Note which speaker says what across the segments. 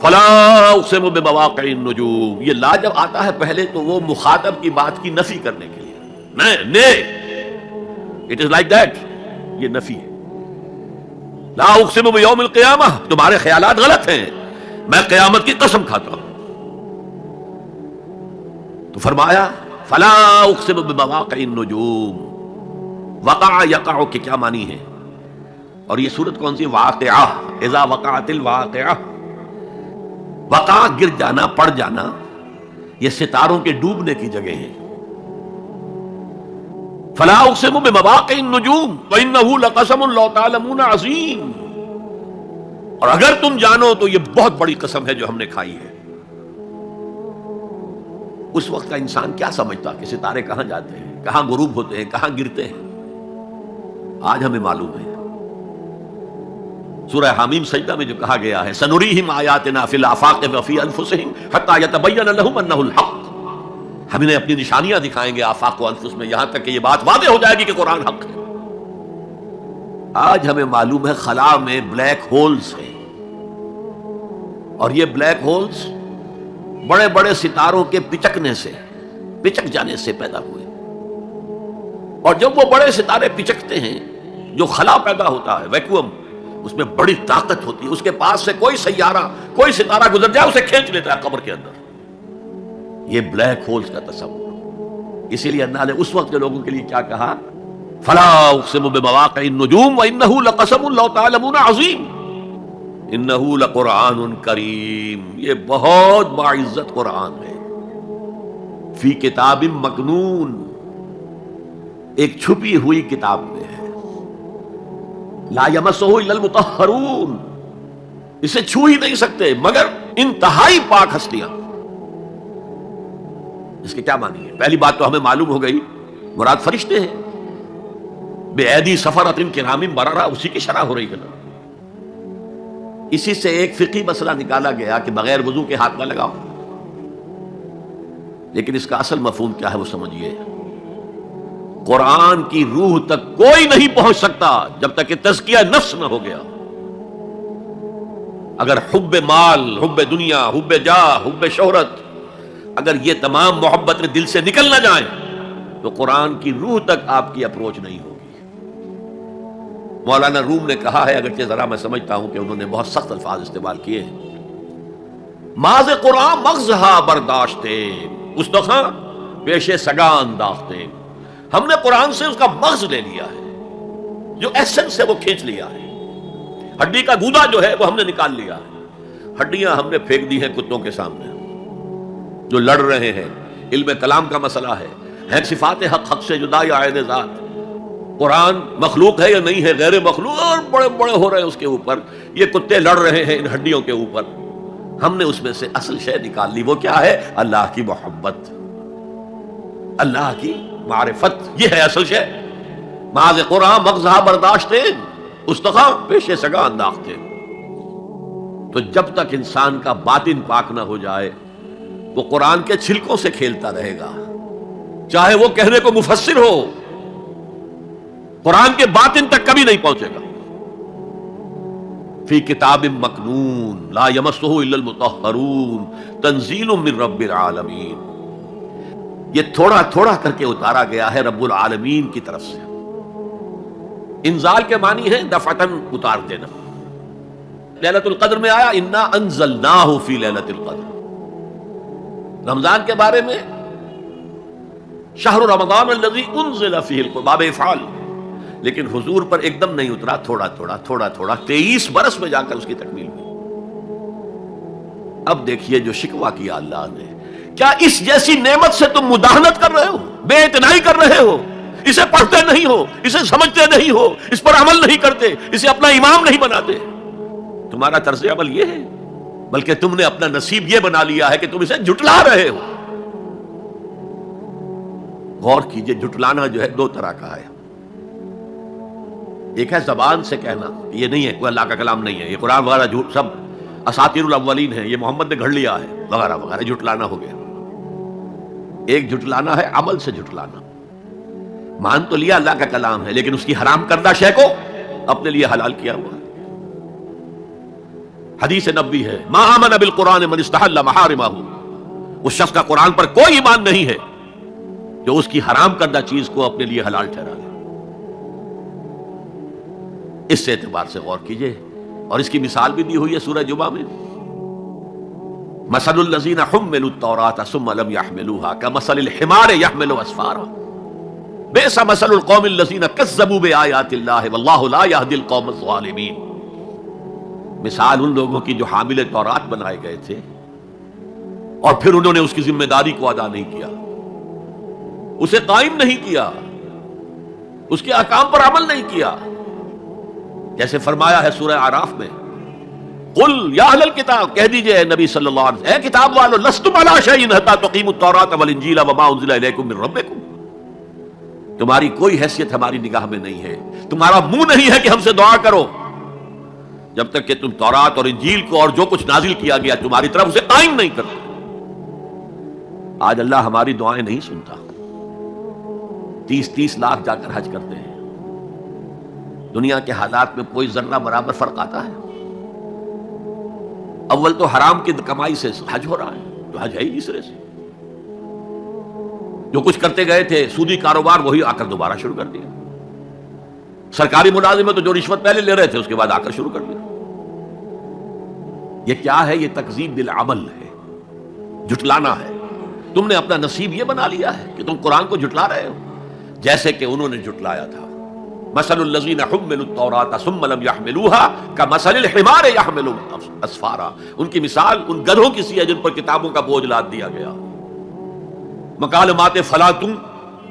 Speaker 1: فلا اقسم بمواقع النجوم، یہ لا جب آتا ہے پہلے تو وہ مخاطب کی بات کی نفی کرنے کے لیے، نہیں اٹ از لائک دیٹ، یہ نفی ہے. لا اقسم بیوم القیامہ، تمہارے خیالات غلط ہیں، میں قیامت کی قسم کھاتا ہوں. تو فرمایا فلا اقسم بمواقع النجوم، وقع یقع کے کیا معنی ہے؟ اور یہ سورت کون سی؟ واقعہ، اذا وقعت الواقعہ. وقع گر جانا، پڑ جانا، یہ ستاروں کے ڈوبنے کی جگہ ہے. فلا اقسم بمواقع النجوم وانه لقسم لو تعلمون عظیم، اور اگر تم جانو تو یہ بہت بڑی قسم ہے جو ہم نے کھائی ہے. اس وقت کا انسان کیا سمجھتا کہ ستارے کہاں جاتے ہیں، کہاں غروب ہوتے ہیں، کہاں گرتے ہیں؟ آج ہمیں معلوم ہے. سورہ حامیم سجدہ میں جو کہا گیا ہے سنریہم آیاتنا فی الآفاق وفی انفسہم حتی یتبین لہم انہ الحق، ہم انہیں اپنی نشانیاں دکھائیں گے آفاق و انفس میں، یہاں تک کہ یہ بات واضح ہو جائے گی کہ قرآن حق ہے. آج ہمیں معلوم ہے خلا میں بلیک ہولز ہیں، اور یہ بلیک ہولز بڑے بڑے ستاروں کے پچکنے سے، پچک جانے سے پیدا ہوئے. اور جب وہ بڑے ستارے پچکتے ہیں، جو خلا پیدا ہوتا ہے، ویکیوم، اس میں بڑی طاقت ہوتی ہے، اس کے پاس سے کوئی سیارہ، کوئی ستارہ گزر جائے اسے کھینچ لیتا ہے قبر کے اندر. یہ بلیک ہولز کا تصور. اسی لیے اللہ نے اس وقت کے لوگوں کے لیے کیا کہا؟ فلا اقسم بمواقع النجوم وانه لقسم لو تعلمون عظیم انه لقرآن کریم، یہ بہت باعزت قرآن ہے. فی کتاب مکنون، ایک چھپی ہوئی کتاب میں ہے. لا یمسہ الا المطہرون، اسے چھو ہی نہیں سکتے مگر انتہائی پاک ہستیاں. اس کے کیا معنی ہے؟ پہلی بات تو ہمیں معلوم ہو گئی، مراد فرشتے ہیں. بے ایدی سفرۃ کرام بررہ، اسی کی شرح ہو رہی ہے نا. اسی سے ایک فقہی مسئلہ نکالا گیا کہ بغیر وضو کے ہاتھ نہ لگاؤ، لیکن اس کا اصل مفہوم کیا ہے وہ سمجھیے. قرآن کی روح تک کوئی نہیں پہنچ سکتا جب تک کہ تزکیہ نفس نہ ہو گیا. اگر حب مال، حب دنیا، حب جاہ، حب شہرت، اگر یہ تمام محبتیں دل سے نکل نہ جائیں تو قرآن کی روح تک آپ کی اپروچ نہیں ہوگی. مولانا روم نے کہا ہے، اگرچہ ذرا میں سمجھتا ہوں کہ انہوں نے بہت سخت الفاظ استعمال کیے ہیں، ماز قرآن مغزہا برداشتے استخاں پیش سگاں انداختے. ہم نے قرآن سے اس کا مغز لے لیا ہے، جو ایسنس ہے وہ کھینچ لیا ہے. ہڈی کا گودا جو ہے وہ ہم نے نکال لیا ہے. ہڈیاں ہم نے پھینک دی ہیں کتوں کے سامنے جو لڑ رہے ہیں. علم کلام کا مسئلہ ہے صفات حق حق سے جدا یا عین ذات. قرآن مخلوق ہے یا نہیں ہے، غیر مخلوق، اور بڑے بڑے ہو رہے ہیں اس کے اوپر. یہ کتے لڑ رہے ہیں ان ہڈیوں کے اوپر. ہم نے اس میں سے اصل شے نکال لی. وہ کیا ہے؟ اللہ کی محبت، اللہ کی معرفت، یہ ہے اصل شے. ماذ قرآن مغزہ برداشتے استخاں پیش سگاں انداختے. تو جب تک انسان کا باطن پاک نہ ہو جائے وہ قرآن کے چھلکوں سے کھیلتا رہے گا، چاہے وہ کہنے کو مفسر ہو، قرآن کے باطن تک کبھی نہیں پہنچے گا. فی کتاب مکنون لا یمسہ الا المطہرون تنزیل من رب العالمین. یہ تھوڑا تھوڑا کر کے اتارا گیا ہے رب العالمین کی طرف سے. انزال کے معنی ہے دفعتاً اتار دینا. لیلۃ القدر میں آیا انا انزلناہ فی لیلۃ القدر. رمضان کے بارے میں شہر رمضان الذی انزل فیہ القرآن، باب افعال. لیکن حضور پر ایک دم نہیں اترا، تھوڑا تھوڑا تھوڑا تھوڑا 23 برس میں جا کر اس کی تکمیل ہوئی. اب دیکھیے جو شکوہ کیا اللہ نے، کیا اس جیسی نعمت سے تم مداہنت کر رہے ہو، بے اعتنائی کر رہے ہو، اسے پڑھتے نہیں ہو، اسے سمجھتے نہیں ہو، اس پر عمل نہیں کرتے، اسے اپنا امام نہیں بناتے. تمہارا طرز عمل یہ ہے، بلکہ تم نے اپنا نصیب یہ بنا لیا ہے کہ تم اسے جھٹلا رہے ہو. غور کیجئے، جھٹلانا جو ہے دو طرح کا ہے. ایک ہے زبان سے کہنا یہ نہیں ہے، کوئی اللہ کا کلام نہیں ہے، یہ قرآن وغیرہ جھوٹ سب اساطیر الاولین ہے، یہ محمد نے گھڑ لیا ہے وغیرہ وغیرہ، جھٹلانا ہو گیا. ایک جھٹلانا ہے عمل سے جھٹلانا. مان تو لیا اللہ کا کلام ہے لیکن اس کی حرام کردہ شے کو اپنے لیے حلال کیا ہوا. حدیث نبوی ہے، ما آمن بالقرآن من استحل محارمہ، اس شخص کا قرآن پر کوئی ایمان نہیں ہے جو اس کی حرام کردہ چیز کو اپنے لیے حلال ٹھہرا لے۔ اس سے اعتبار سے غور کیجئے، اور اس کی مثال بھی دی ہوئی ہے سورہ جمعہ میں، مثل الذین حملوا التوراۃ ثم لم يحملوها كمثل الحمار يحمل اسفارا بئس مثل القوم الذین کذبوا بآیات اللہ واللہ لا يهدی القوم الظالمین۔ مثال ان لوگوں کی جو حامل تورات بنائے گئے تھے اور پھر انہوں نے اس کی ذمہ داری کو ادا نہیں کیا، اسے قائم نہیں کیا، اس کے احکام پر عمل نہیں کیا، جیسے فرمایا ہے سورہ اعراف میں، قل یا اہل الکتاب، کہہ دیجئے نبی صلی اللہ علیہ وسلم، اے کتاب والو، لستم علی شیء حتی تقیموا التوراۃ والانجیل وما انزل الیکم من ربکم، تمہاری کوئی حیثیت ہماری نگاہ میں نہیں ہے، تمہارا منہ نہیں ہے کہ ہم سے دعا کرو جب تک کہ تم تورات اور انجیل کو اور جو کچھ نازل کیا گیا تمہاری طرف اسے قائم نہیں کرتے۔ آج اللہ ہماری دعائیں نہیں سنتا، 30 لاکھ جا کر حج کرتے ہیں، دنیا کے حالات میں کوئی ذرہ برابر فرق آتا ہے؟ اول تو حرام کی کمائی سے حج ہو رہا ہے، تو حج ہے ہی نہیں سرے سے، جو کچھ کرتے گئے تھے سودی کاروبار وہی آ کر دوبارہ شروع کر دیا، سرکاری ملازم تو جو رشوت پہلے لے رہے تھے اس کے بعد آ کر شروع کر دیا۔ یہ کیا ہے؟ یہ تکذیب بالعمل ہے، جھٹلانا ہے۔ تم نے اپنا نصیب یہ بنا لیا ہے کہ تم قرآن کو جھٹلا رہے ہو، جیسے کہ انہوں نے جھٹلایا تھا۔ مثل الذین حملوا التوراۃ ثم لم يحملوها كمثل الحمار يحمل اسفارا، ان کی مثال ان گدھوں کی سی ہے جن پر کتابوں کا بوجھ لاد دیا گیا۔ مکالمات فلاں تم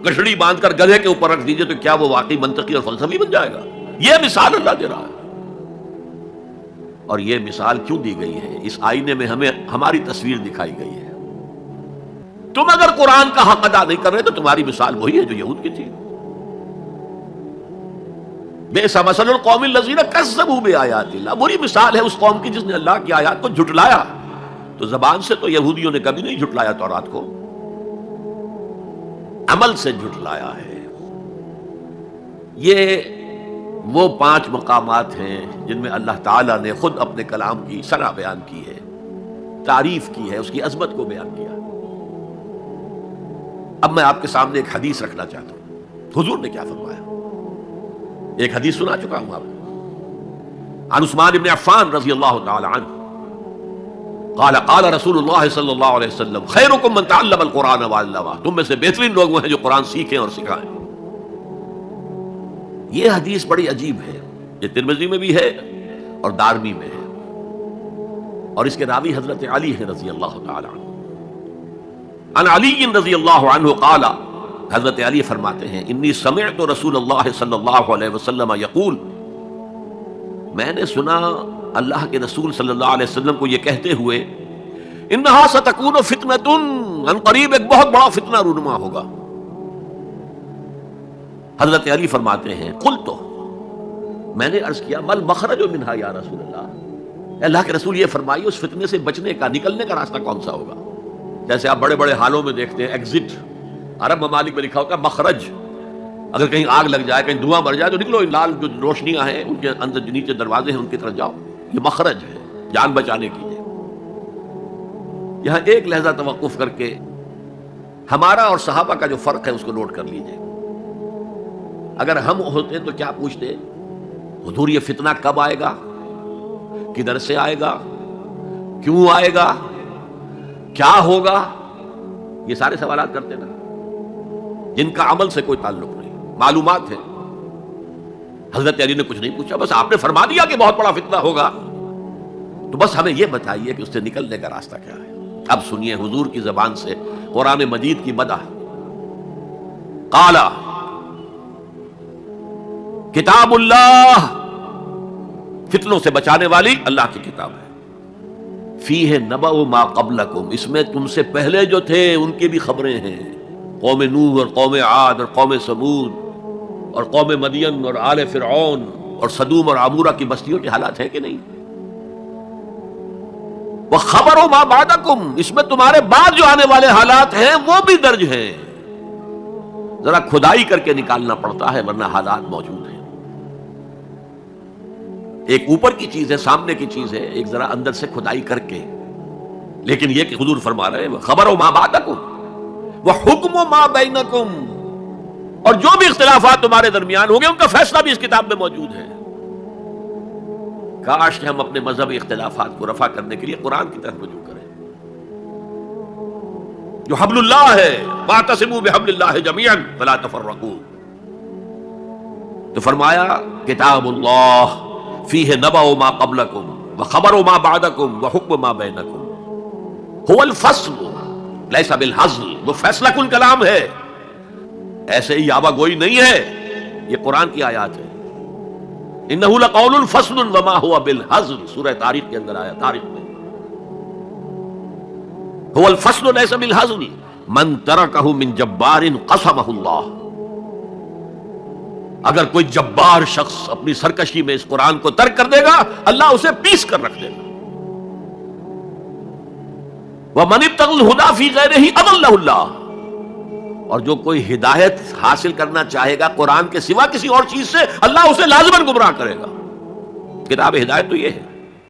Speaker 1: گٹھڑی باندھ کر گدھے کے اوپر رکھ دیجئے تو کیا وہ واقعی منطقی اور فلسفی بن جائے گا؟ یہ مثال اللہ دے رہا ہے۔ اور یہ مثال کیوں دی گئی ہے؟ اس آئینے میں ہمیں ہماری تصویر دکھائی گئی ہے۔ تم اگر قرآن کا حق ادا نہیں کر رہے تو تمہاری مثال وہی ہے جو یہود کی تھی۔ بئس مثل القوم الذین کذبوا بآیات اللہ، بری مثال ہے اس قوم کی جس نے اللہ کی آیات کو جھٹلایا۔ تو زبان سے تو یہودیوں نے کبھی نہیں جھٹلایا تورات کو، عمل سے جھٹلایا ہے۔ یہ وہ 5 مقامات ہیں جن میں اللہ تعالیٰ نے خود اپنے کلام کی ثنا بیان کی ہے، تعریف کی ہے، اس کی عظمت کو بیان کیا۔ اب میں آپ کے سامنے ایک حدیث رکھنا چاہتا ہوں، حضور نے کیا فرمایا۔ ایک حدیث سنا چکا ہوں آپ کو، عن عثمان بن عفان رضی اللہ تعالی عنہ قال قال رسول اللہ صلی اللہ علیہ وسلم خیرکم من تعلم القرآن وعلمہ، تم میں سے بہترین لوگ وہ ہیں جو قرآن سیکھیں اور سکھائیں۔ یہ حدیث بڑی عجیب ہے، یہ ترمذی میں بھی ہے اور دارمی میں ہے، اور اس کے راوی حضرت علی ہیں رضی اللہ تعالی عنہ۔ عن علی رضی اللہ عنہ قال، حضرت علی فرماتے ہیں، انی سمعت رسول اللہ صلی اللہ علیہ وسلم یقول، میں نے سنا اللہ کے رسول صلی اللہ علیہ وسلم کو یہ کہتے ہوئے، انہا ستکون فتنۃ، ان قریب ایک بہت بڑا فتنہ رونما ہوگا۔ حضرت علی فرماتے ہیں، قلت، میں نے عرض کیا، مل مخرج منہا یا رسول اللہ، اللہ کے رسول یہ فرمائیے اس فتنے سے بچنے کا، نکلنے کا راستہ کون سا ہوگا؟ جیسے آپ بڑے بڑے حالوں میں دیکھتے ہیں ایگزٹ، عرب ممالک میں لکھا ہوتا ہے مخرج، اگر کہیں آگ لگ جائے، کہیں دھواں مر جائے تو نکلو، لال جو روشنیاں ہیں ان کے اندر جو نیچے دروازے ہیں ان کی طرف جاؤ، یہ مخرج ہے جان بچانے کی۔ یہاں ایک لحظہ توقف کر کے ہمارا اور صحابہ کا جو فرق ہے اس کو نوٹ کر لیجئے۔ اگر ہم ہوتے تو کیا پوچھتے، حضور یہ فتنہ کب آئے گا، کدھر سے آئے گا، کیوں آئے گا، کیا ہوگا، یہ سارے سوالات کرتے نا، جن کا عمل سے کوئی تعلق نہیں، معلومات ہے۔ حضرت علی نے کچھ نہیں پوچھا، بس آپ نے فرما دیا کہ بہت بڑا فتنہ ہوگا، تو بس ہمیں یہ بتائیے کہ اس سے نکلنے کا راستہ کیا ہے۔ اب سنیے حضور کی زبان سے قرآن مجید کی مدح۔ قال، کتاب اللہ، فتنوں سے بچانے والی اللہ کی کتاب ہے، فیہ نبأ ما قبلکم، اس میں تم سے پہلے جو تھے ان کی بھی خبریں ہیں، قوم نوح اور قوم عاد اور قوم ثمود اور قوم مدین اور آل فرعون اور صدوم اور عمورہ کی بستیوں کے حالات ہیں کہ نہیں؟ وخبر ما بعدکم، اس میں تمہارے بعد جو آنے والے حالات ہیں وہ بھی درج ہیں، ذرا کھدائی کر کے نکالنا پڑتا ہے ورنہ حالات موجود ہیں۔ ایک اوپر کی چیز ہے، سامنے کی چیز ہے، ایک ذرا اندر سے کھدائی کر کے. لیکن یہ کہ حضور فرما رہے ہیں خبر و ما بعدکم وحکم ما بینکم، اور جو بھی اختلافات تمہارے درمیان ہوں گے ان کا فیصلہ بھی اس کتاب میں موجود ہے. کاش کہ ہم اپنے مذہبی اختلافات کو رفع کرنے کے لیے قرآن کی طرف رجوع کریں جو حبل اللہ ہے، واعتصموا بحبل اللہ جميعا ولا تفرقوا. تو فرمایا کتاب اللہ فیہ نبأ ما قبلکم وخبر ما بعدکم وحکم ما بینکم هو الفصل لیس بالحزل، وہ فیصلہ کن کلام ہے، ایسے ہی یابہ گوئی نہیں ہے. یہ قرآن کی آیات ہے. انہ لقول فصل وما هو بالحزل، سورہ طارق کے اندر آیا، طارق میں هو الفصل ليس بالحزل من تركه من جبار قسمه اللہ. اگر کوئی جبار شخص اپنی سرکشی میں اس قرآن کو ترک کر دے گا اللہ اسے پیس کر رکھ دے گا. وَمَنِ ابْتَغَى الْهُدَى فِي غَيْرِهِ أَضَلَّهُ اللَّهُ، اور جو کوئی ہدایت حاصل کرنا چاہے گا قرآن کے سوا کسی اور چیز سے اللہ اسے لازماً گمراہ کرے گا. کتاب ہدایت تو یہ ہے.